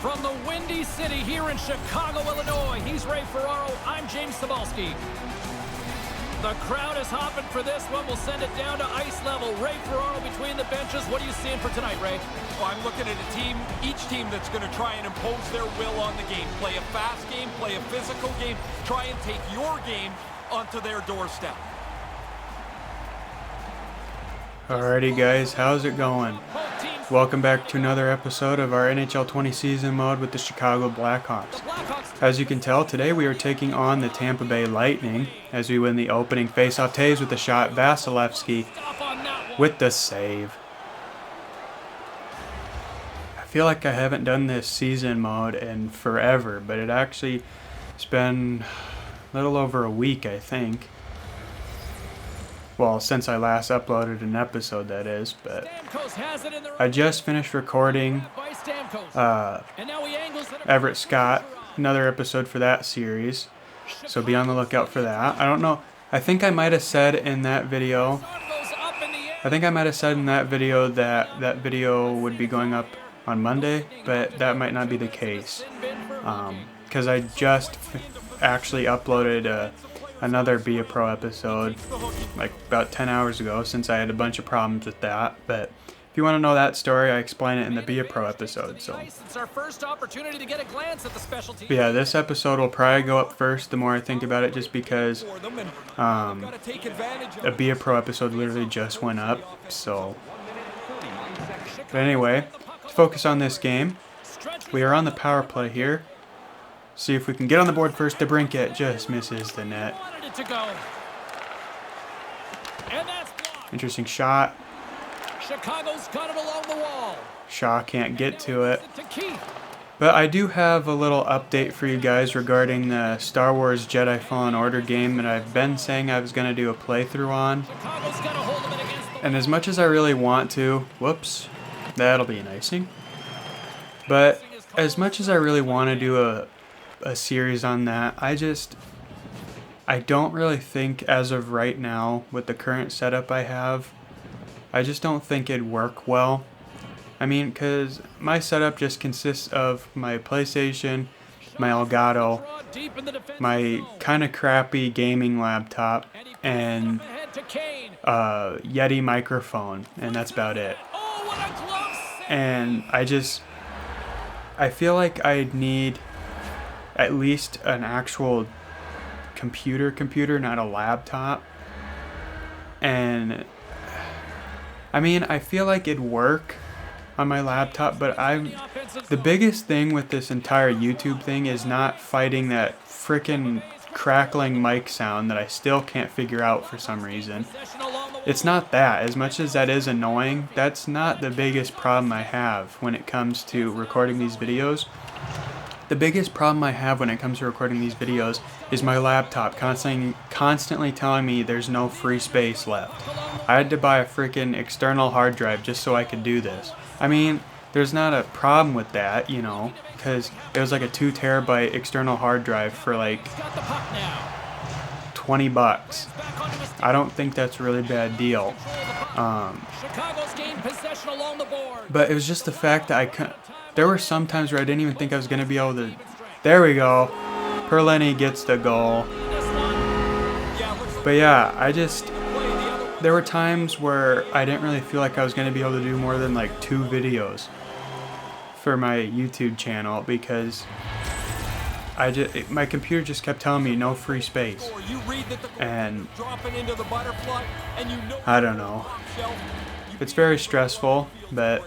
From the Windy City here in Chicago, Illinois, he's Ray Ferraro. I'm James Cebulski. The crowd is hopping for this one. We'll send it down to ice level. Ray Ferraro between the benches. What are you seeing for tonight, Ray? Well, I'm looking at each team that's going to try and impose their will on the game. Play a fast game, play a physical game, try and take your game onto their doorstep. Alrighty guys, how's it going? Welcome back to another episode of our NHL 20 season mode with the Chicago Blackhawks. As you can tell, today we are taking on the Tampa Bay Lightning as we win the opening faceoff. Taves with the shot, Vasilevsky with the save. I feel like I haven't done this season mode in forever, but it's been a little over a week, I think. Well, since I last uploaded an episode, that is, but I just finished recording Everett Scott, another episode for that series, so be on the lookout for that. I don't know, I think I might have said in that video, that that video would be going up on Monday, but that might not be the case, because I just actually uploaded another Be a Pro episode like about 10 hours ago, since I had a bunch of problems with that. But if you want to know that story, I explain it in the Be a Pro episode. So but yeah, this episode will probably go up first the more I think about it, just because a Be a Pro episode literally just went up. So but anyway, let's focus on this game. We are on the power play here. See if we can get on the board first. DeBrincat just misses the net. Interesting shot. Chicago's got it along the wall. Shaw can't get to it. But I do have a little update for you guys regarding the Star Wars Jedi Fallen Order game that I've been saying I was going to do a playthrough on. And as much as I really want to, whoops, that'll be an icing. But as much as I really want to do a series on that, I don't really think, as of right now, with the current setup I have, I just don't think it'd work well. I mean, because my setup just consists of my PlayStation, my Elgato, my kind of crappy gaming laptop, and Yeti microphone, and that's about it. And I feel like I'd need at least an actual computer, not a laptop. And I mean, I feel like it'd work on my laptop, but the biggest thing with this entire YouTube thing is not fighting that frickin' crackling mic sound that I still can't figure out for some reason. It's not that. As much as that is annoying, that's not the biggest problem I have when it comes to recording these videos. The biggest problem I have when it comes to recording these videos is my laptop constantly telling me there's no free space left. I had to buy a freaking external hard drive just so I could do this. I mean, there's not a problem with that, you know, because it was like a 2 terabyte external hard drive for like $20. I don't think that's a really bad deal. But it was just the fact that there were some times where I didn't even think I was going to be able to... There we go. Perlini gets the goal. But yeah, there were times where I didn't really feel like I was going to be able to do more than like 2 videos for my YouTube channel, because my computer just kept telling me no free space. And I don't know. It's very stressful, but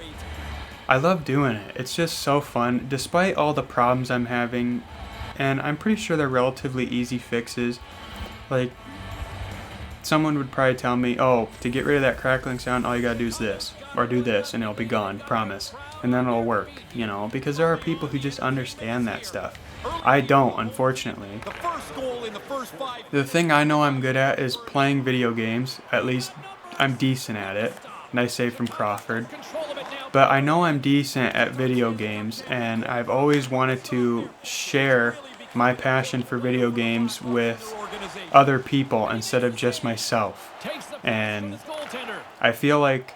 I love doing it. It's just so fun, despite all the problems I'm having, and I'm pretty sure they're relatively easy fixes. Like, someone would probably tell me, oh, to get rid of that crackling sound, all you gotta do is this, or do this, and it'll be gone, promise. And then it'll work, you know, because there are people who just understand that stuff. I don't, unfortunately. The thing I know I'm good at is playing video games. At least I'm decent at it. Nice save from Crawford. But I know I'm decent at video games, and I've always wanted to share my passion for video games with other people instead of just myself. And I feel like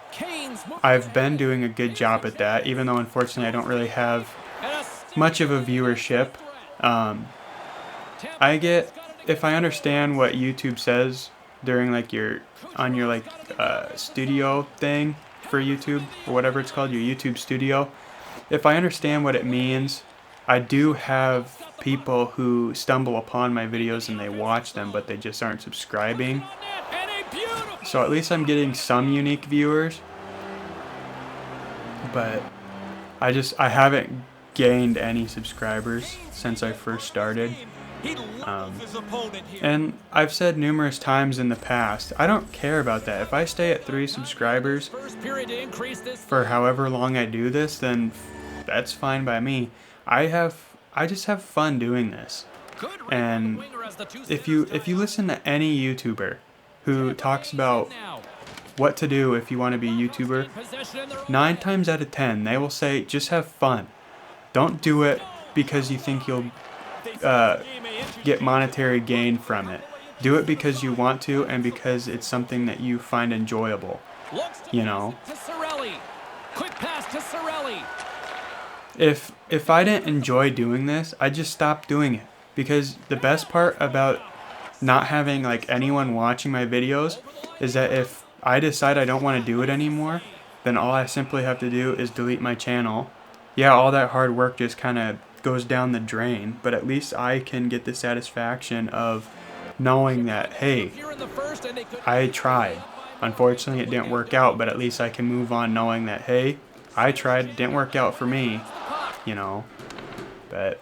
I've been doing a good job at that, even though unfortunately I don't really have much of a viewership. I get, if I understand what YouTube says during like your like studio thing for YouTube or whatever it's called, your YouTube studio, if I understand what it means, I do have people who stumble upon my videos and they watch them, but they just aren't subscribing. So at least I'm getting some unique viewers, but I haven't gained any subscribers since I first started. And I've said numerous times in the past, I don't care about that. If I stay at 3 subscribers for however long I do this, then that's fine by me. I just have fun doing this. And if you listen to any YouTuber who talks about what to do if you want to be a YouTuber, 9 times out of 10 they will say just have fun. Don't do it because you think you'll get monetary gain from it. Do it because you want to and because it's something that you find enjoyable. You know? If I didn't enjoy doing this, I'd just stop doing it. Because the best part about not having like anyone watching my videos is that if I decide I don't want to do it anymore, then all I simply have to do is delete my channel. Yeah, all that hard work just kind of goes down the drain, but at least I can get the satisfaction of knowing that, hey, I tried. Unfortunately, it didn't work out, but at least I can move on knowing that, hey, I tried, it didn't work out for me, you know. But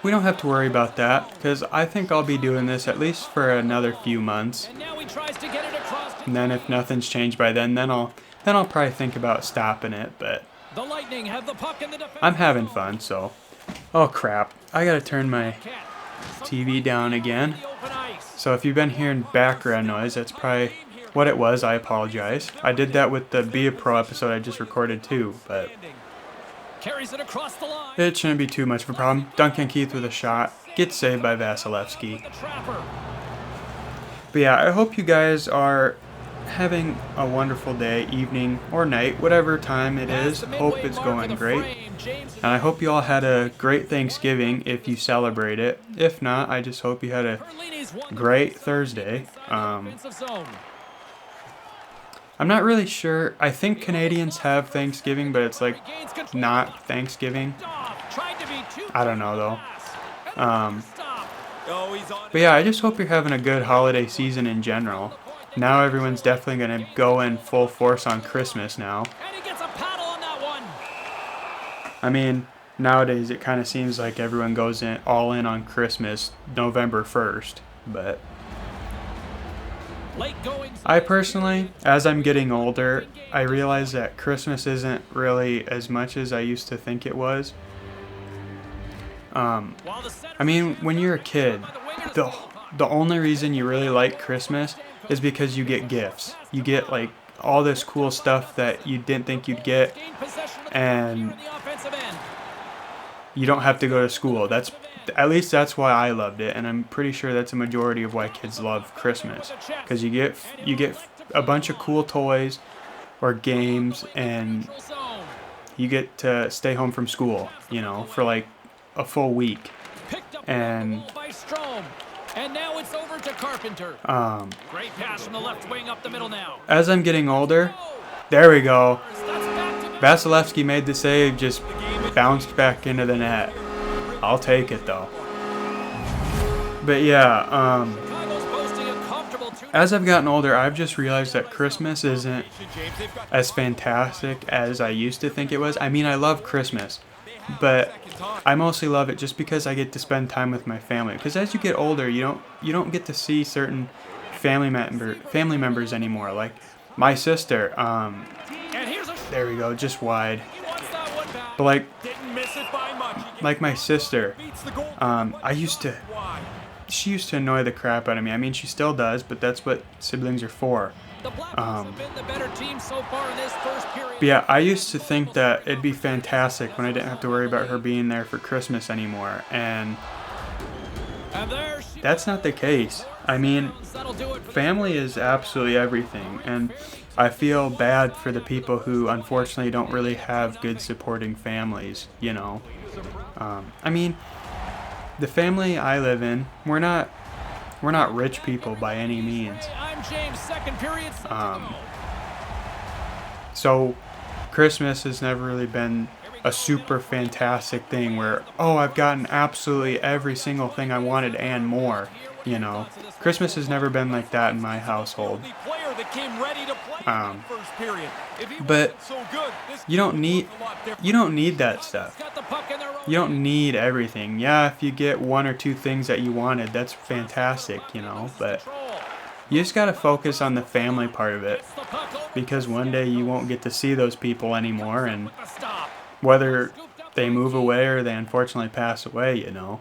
we don't have to worry about that, because I think I'll be doing this at least for another few months. And then if nothing's changed by then I'll probably think about stopping it, but I'm having fun, so. Oh crap, I gotta turn my TV down again. So if you've been hearing background noise, that's probably what it was. I apologize. I did that with the Be a Pro episode I just recorded too, but it shouldn't be too much of a problem. Duncan Keith with a shot. Gets saved by Vasilevsky. But yeah, I hope you guys are having a wonderful day, evening, or night, whatever time it is. Hope it's going great. And I hope you all had a great Thanksgiving if you celebrate it. If not, I just hope you had a great Thursday. I'm not really sure. I think Canadians have Thanksgiving, but it's like not Thanksgiving. I don't know though. But yeah, I just hope you're having a good holiday season in general. Now everyone's definitely going to go in full force on Christmas now. I mean, nowadays it kind of seems like everyone goes in all in on Christmas November 1st, but I personally, as I'm getting older, I realize that Christmas isn't really as much as I used to think it was. I mean, when you're a kid, the only reason you really like Christmas is because you get gifts. You get like all this cool stuff that you didn't think you'd get, and you don't have to go to school. At least that's why I loved it, and I'm pretty sure that's a majority of why kids love Christmas, because you get a bunch of cool toys or games, and you get to stay home from school, you know, for like a full week. And now it's over to Carpenter. Great pass from the left wing up the middle now. As I'm getting older, there we go. Vasilevsky made the save, just bounced back into the net. I'll take it though. But yeah, as I've gotten older, I've just realized that Christmas isn't as fantastic as I used to think it was. I mean, I love Christmas, but I mostly love it just because I get to spend time with my family. Because as you get older, you don't get to see certain family members anymore. Like my sister, there we go, just wide. But like my sister, she used to annoy the crap out of me. I mean, she still does, but that's what siblings are for. But yeah, I used to think that it'd be fantastic when I didn't have to worry about her being there for Christmas anymore, and that's not the case. I mean, family is absolutely everything, and I feel bad for the people who unfortunately don't really have good supporting families, you know. I mean, the family I live in, we're not rich people by any means. So Christmas has never really been a super fantastic thing where, oh, I've gotten absolutely every single thing I wanted and more, you know. Christmas has never been like that in my household. But you don't need that stuff. You don't need everything. Yeah, if you get one or two things that you wanted, that's fantastic, you know, but you just got to focus on the family part of it, because one day you won't get to see those people anymore, and whether they move away or they unfortunately pass away, you know,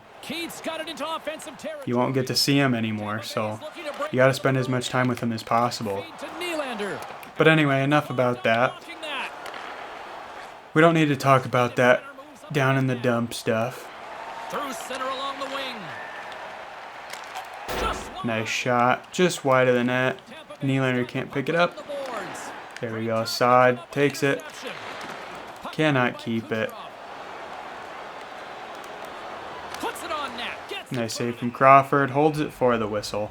you won't get to see them anymore, so you got to spend as much time with them as possible. But anyway, enough about that. We don't need to talk about that down in the dump stuff. Nice shot, just wide of the net. Nylander can't pick it up. There we go, Saad takes it. Cannot keep it. Nice save from Crawford, holds it for the whistle.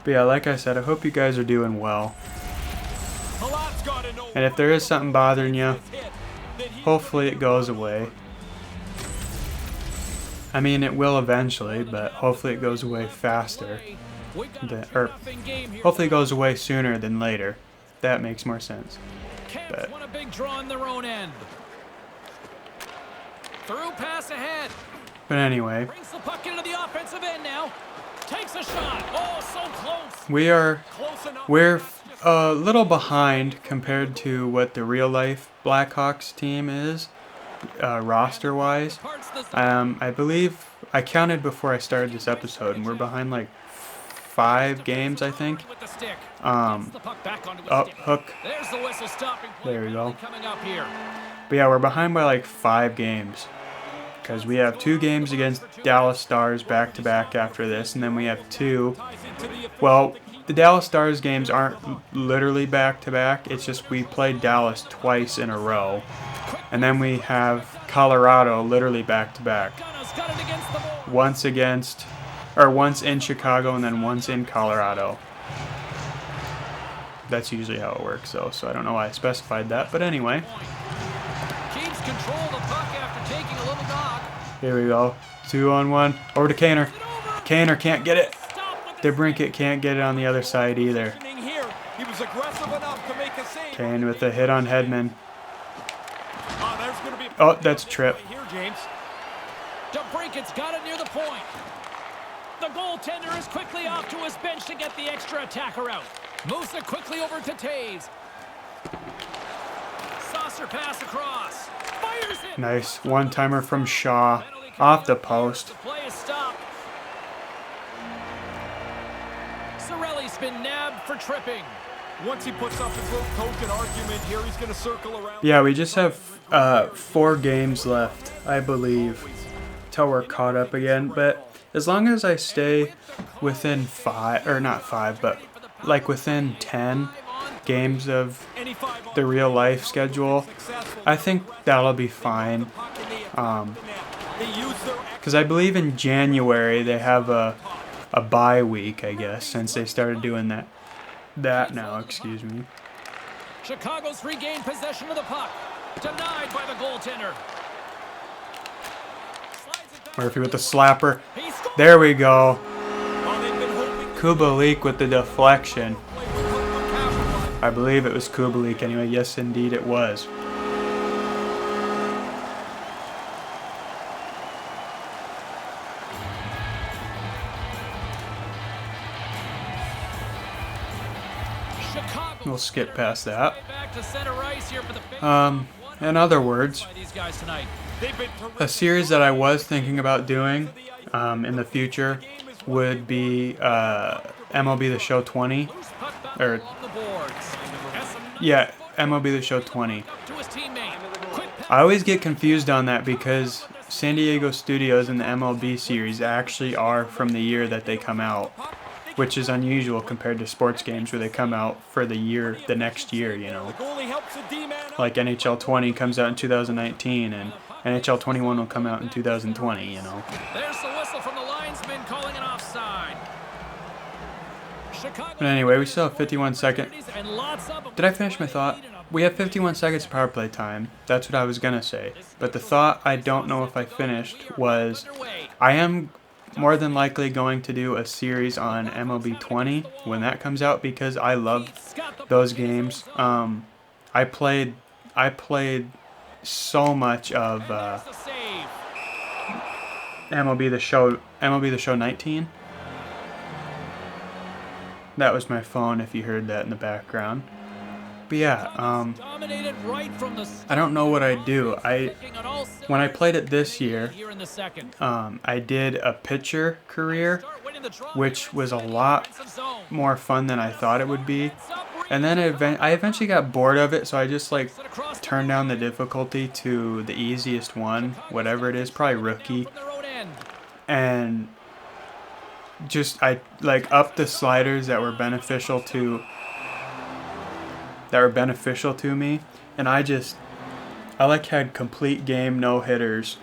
But yeah, like I said, I hope you guys are doing well. And if there is something bothering you, hopefully it goes away. I mean, it will eventually, but hopefully it goes away faster. Or hopefully it goes away sooner than later. That makes more sense. But won a big draw on their own end. Through pass ahead. But anyway, Brings the puck into the offensive end now. Takes a shot. Oh, so close. We're a little behind compared to what the real life Blackhawks team is, roster wise. I believe I counted before I started this episode, and we're behind like 5 games, I think. Hook. There we go. But yeah, we're behind by like 5 games, because we have 2 games against Dallas Stars back to back after this, and then we have 2. Well, the Dallas Stars games aren't literally back to back. It's just we played Dallas twice in a row, and then we have Colorado literally back to back. Once in Chicago and then once in Colorado. That's usually how it works, though, so I don't know why I specified that, but anyway. Keeps control of the puck after taking a little knock. Here we go. 2-on-1. Over to Kaner. Kaner can't get it. DeBrincat can't get it on the other side either. Kane with a hit on Hedman. Oh, that's a trip. DeBrincat's got it near the point. The goaltender is quickly off to his bench to get the extra attacker out. Moves it quickly over to Taves. Saucer pass across. Fires it. Nice one-timer from Shaw. Off the post. The play is stopped. Cirelli's been nabbed for tripping. Once he puts up his little token argument here, he's going to circle around. Yeah, we just have 4 games left, I believe, till we're caught up again. But as long as I stay within 5, or not 5, but like within 10 games of the real life schedule, I think that'll be fine. Because I believe in January they have a bye week, I guess, since they started doing that now, excuse me. Chicago's regained possession of the puck. Denied by the goaltender. Murphy with the slapper. There we go. Kubalik with the deflection. I believe it was Kubalik anyway. Yes, indeed it was. We'll skip past that. In other words, a series that I was thinking about doing in the future would be MLB The Show 20. Or, yeah, MLB The Show 20. I always get confused on that because San Diego Studios and the MLB series actually are from the year that they come out. which is unusual compared to sports games where they come out for the next year, you know. Like NHL 20 comes out in 2019, and NHL 21 will come out in 2020, you know. There's the whistle from the linesman calling an offside. But anyway, we still have 51 seconds. Did I finish my thought? We have 51 seconds of power play time. That's what I was going to say. But the thought I don't know if I finished was I am more than likely going to do a series on MLB 20 when that comes out because I love those games. I played so much of MLB The Show 19. That was my phone if you heard that in the background. But yeah, I don't know what I'd do. When I played it this year, I did a pitcher career, which was a lot more fun than I thought it would be. And then I eventually got bored of it, so I just like turned down the difficulty to the easiest one, whatever it is, probably rookie. And just I like upped the sliders that were beneficial to me, and I like had complete game no hitters.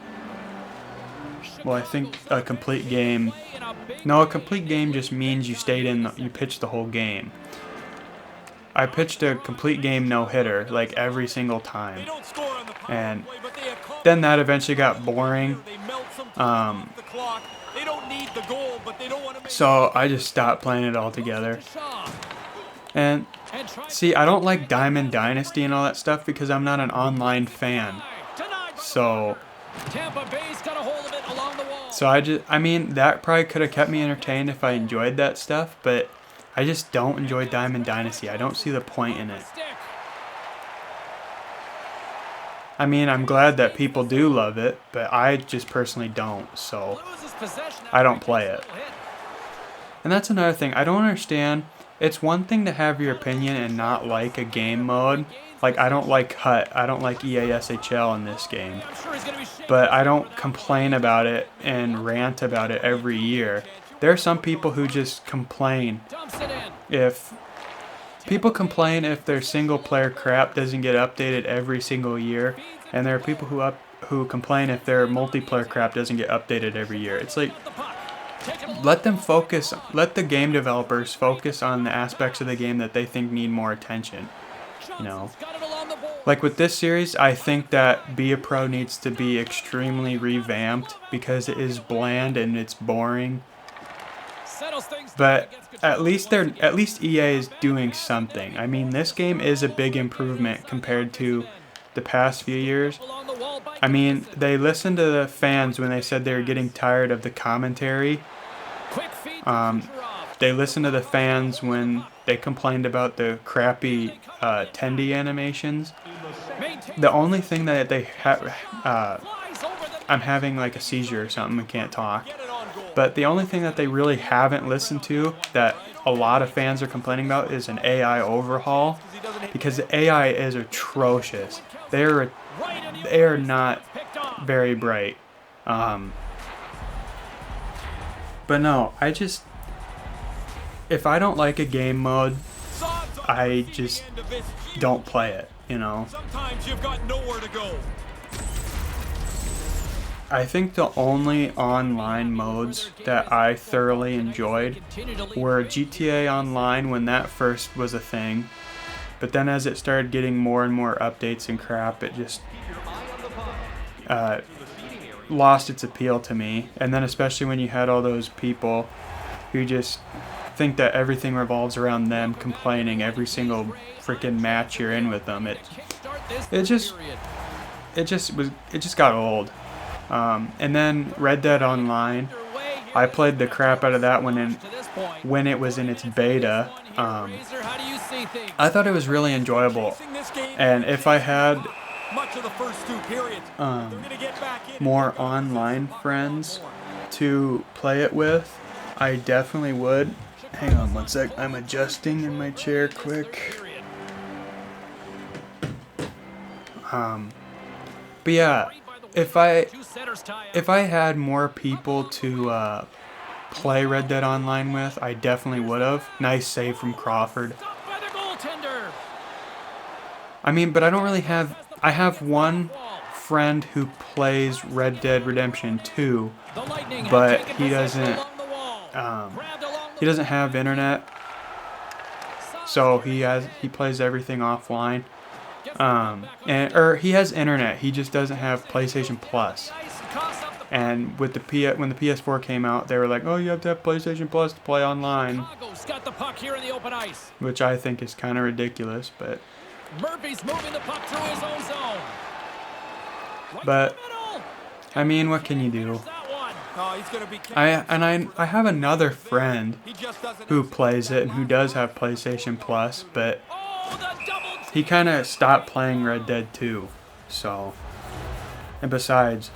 Well, I think a complete game just means you pitched the whole game. I pitched a complete game no hitter like every single time, and then that eventually got boring. So I just stopped playing it altogether. And see, I don't like Diamond Dynasty and all that stuff because I'm not an online fan. So I mean, that probably could have kept me entertained if I enjoyed that stuff, but I just don't enjoy Diamond Dynasty. I don't see the point in it. I mean, I'm glad that people do love it, but I just personally don't, so I don't play it. And that's another thing. I don't understand. It's one thing to have your opinion and not like a game mode. Like, I don't like HUT. I don't like EASHL in this game. But I don't complain about it and rant about it every year. There are some people who just complain if their single player crap doesn't get updated every single year, and there are people who complain if their multiplayer crap doesn't get updated every year. It's like, let the game developers focus on the aspects of the game that they think need more attention. You know, like with this series, I think that Be a Pro needs to be extremely revamped because it is bland and it's boring. But at least EA is doing something. I mean, this game is a big improvement compared to the past few years. I mean, they listened to the fans when they said they were getting tired of the commentary. They listened to the fans when they complained about the crappy Tendy animations. The only thing that they have, I'm having like a seizure or something, I can't talk. But the only thing that they really haven't listened to that a lot of fans are complaining about is an AI overhaul, because the AI is atrocious. They are not very bright. But no, if I don't like a game mode, I just don't play it, you know. Sometimes you've got nowhere to go. I think the only online modes that I thoroughly enjoyed were GTA Online when that first was a thing. But then as it started getting more and more updates and crap, it just lost its appeal to me. And then especially when you had all those people who just think that everything revolves around them complaining every single freaking match you're in with them. It just got old. And then Red Dead Online, I played the crap out of that when it was in its beta. I thought it was really enjoyable, and if I had more online friends to play it with, I definitely would. Hang on one sec, I'm adjusting in my chair quick. But yeah, if I had more people to play Red Dead Online with, I definitely would have. Nice save from Crawford. I mean, but I don't really have... I have one friend who plays Red Dead Redemption 2, but he doesn't have internet, so he plays everything offline. Or he has internet, he just doesn't have PlayStation Plus. And with when the PS4 came out, they were like, oh, you have to have PlayStation Plus to play online, which I think is kind of ridiculous, but Murphy's moving the puck through his own zone. But I mean, what can you do? I have another friend who plays it and who does have PlayStation Plus, but he kind of stopped playing Red Dead 2. So, and besides,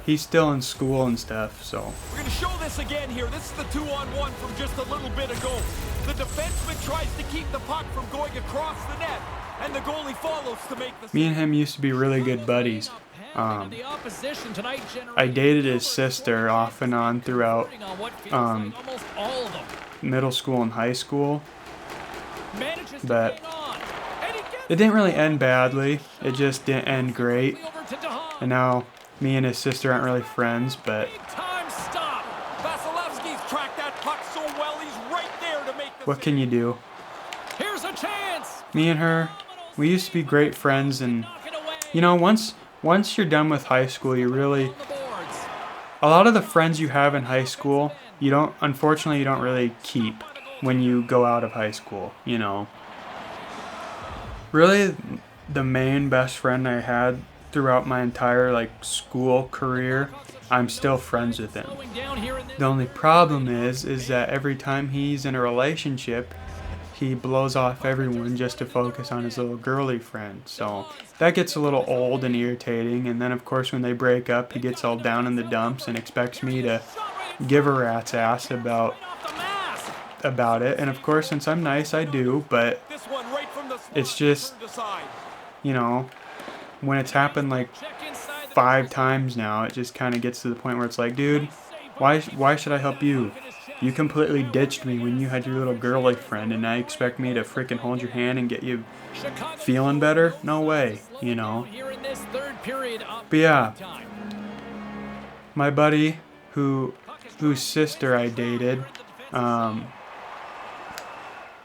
he's still in school and stuff, so. We're going to show this again here. This is the 2-on-1 from just a little bit ago. The defenseman tries to keep the puck from going across the net, and the goalie follows to make the... Me and him used to be really good buddies. I dated his sister off and on throughout middle school and high school, but it didn't really end badly. It just didn't end great, and now me and his sister aren't really friends, but what can you do? Me and her, we used to be great friends, and you know, once you're done with high school, you really, a lot of the friends you have in high school, unfortunately you don't really keep when you go out of high school, you know. Really, the main best friend I had throughout my entire school career, I'm still friends with him. The only problem is that every time he's in a relationship, he blows off everyone just to focus on his little girly friend. So that gets a little old and irritating. And then of course when they break up, he gets all down in the dumps and expects me to give a rat's ass about it. And of course, since I'm nice, I do. But it's just, you know, when it's happened like 5 times now, it just kind of gets to the point where it's like, dude, why should I help you? You completely ditched me when you had your little girly friend, and now you expect me to freaking hold your hand and get you feeling better? No way, you know. But yeah, my buddy whose sister I dated,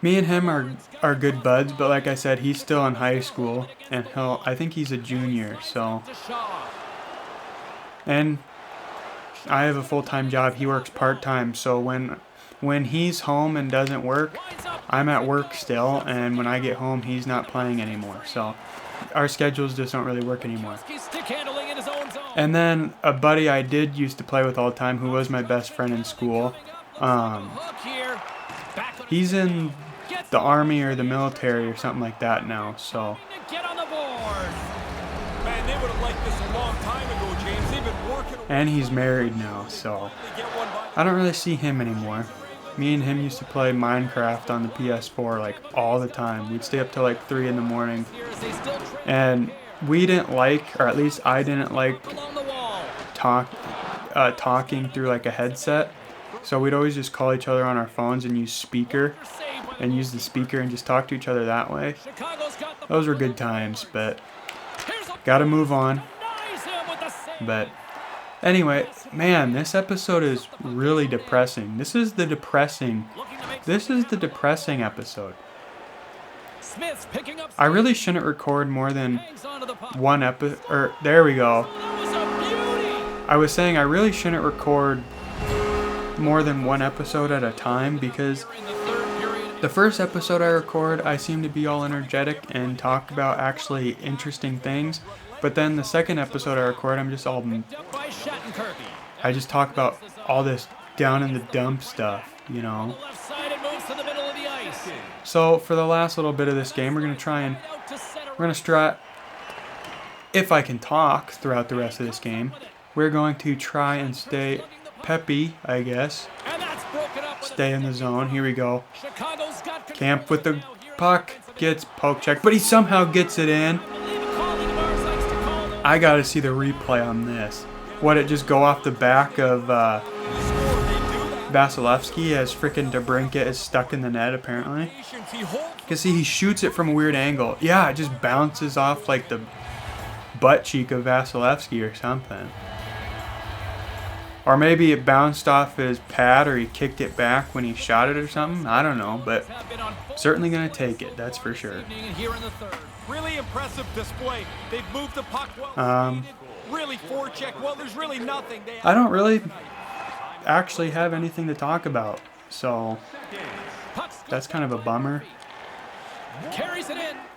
me and him are good buds, but like I said, he's still in high school, and I think he's a junior, so. And I have a full-time job, he works part-time, so when he's home and doesn't work, I'm at work still, and when I get home, he's not playing anymore, so our schedules just don't really work anymore. And then a buddy I did used to play with all the time, who was my best friend in school, he's in the Army or the military or something like that now, so. Man, they would have liked this a long time ago, James. They've been working. And he's married now, so I don't really see him anymore. Me and him used to play Minecraft on the PS4 all the time. We'd stay up till 3 in the morning. And we didn't like, or at least I didn't like, talking through a headset. So we'd always just call each other on our phones and use the speaker and just talk to each other that way. Those were good times, but gotta move on. But anyway, man, this episode is really depressing. This is the depressing episode. I really shouldn't record more than one episode, or there we go. I was saying I really shouldn't record more than one episode at a time, because the first episode I record, I seem to be all energetic and talk about actually interesting things. But then the second episode I record, I just talk about all this down in the dump stuff, you know. So for the last little bit of this game, we're going to try, if I can talk throughout the rest of this game, we're going to try and stay peppy, I guess. Stay in the zone. Here we go. Camp with the puck. Gets poke check, but he somehow gets it in. I gotta see the replay on this. What, it just go off the back of Vasilevsky as freaking DeBrincat is stuck in the net apparently. Because see, he shoots it from a weird angle. Yeah, it just bounces off like the butt cheek of Vasilevsky or something. Or maybe it bounced off his pad or he kicked it back when he shot it or something. I don't know, but certainly going to take it, that's for sure. Really impressive display. They've moved the puck well. Really forecheck. Well, there's really nothing. I don't really actually have anything to talk about, so that's kind of a bummer.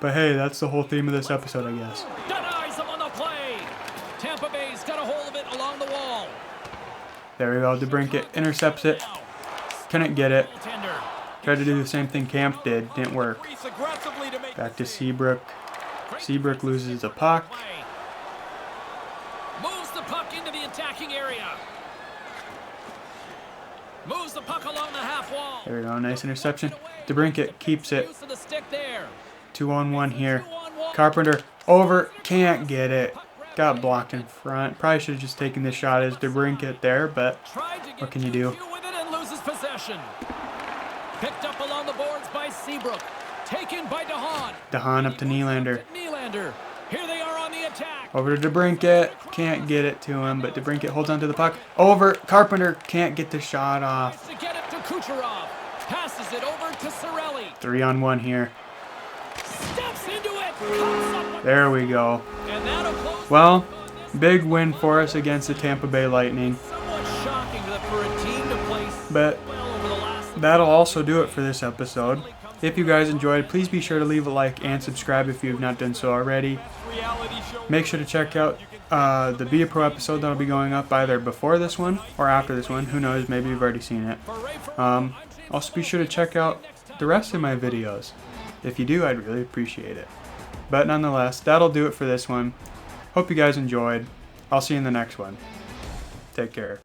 But hey, that's the whole theme of this episode, I guess. Denies him on the play. Tampa Bay's got a hold of it along the wall. There we go. DeBrincat intercepts it. Couldn't get it. Tried to do the same thing Camp did. Didn't work. Back to Seabrook. Seabrook loses the puck. Moves the puck into the attacking area. Moves the puck along the half wall. There we go. Nice interception. DeBrincat keeps it. 2-on-1 here. Carpenter over. Can't get it. Got blocked in front. Probably should have just taken the shot as DeBrincat there, but what can you do? Picked up along the boards by Seabrook. Taken by DeHaan. DeHaan up to Nylander. Here they are on the attack. Over to DeBrincat. Can't get it to him, but DeBrincat holds onto the puck. Over. Carpenter can't get the shot off. To get it to Kucherov. Passes it over to Cirelli. 3-on-1 here. Steps into it. There we go. Well, big win for us against the Tampa Bay Lightning. But that'll also do it for this episode. If you guys enjoyed, please be sure to leave a like and subscribe if you have not done so already. Make sure to check out the Be a Pro episode that'll be going up either before this one or after this one. Who knows, maybe you've already seen it. Also be sure to check out the rest of my videos. If you do, I'd really appreciate it. But nonetheless, that'll do it for this one. Hope you guys enjoyed. I'll see you in the next one. Take care.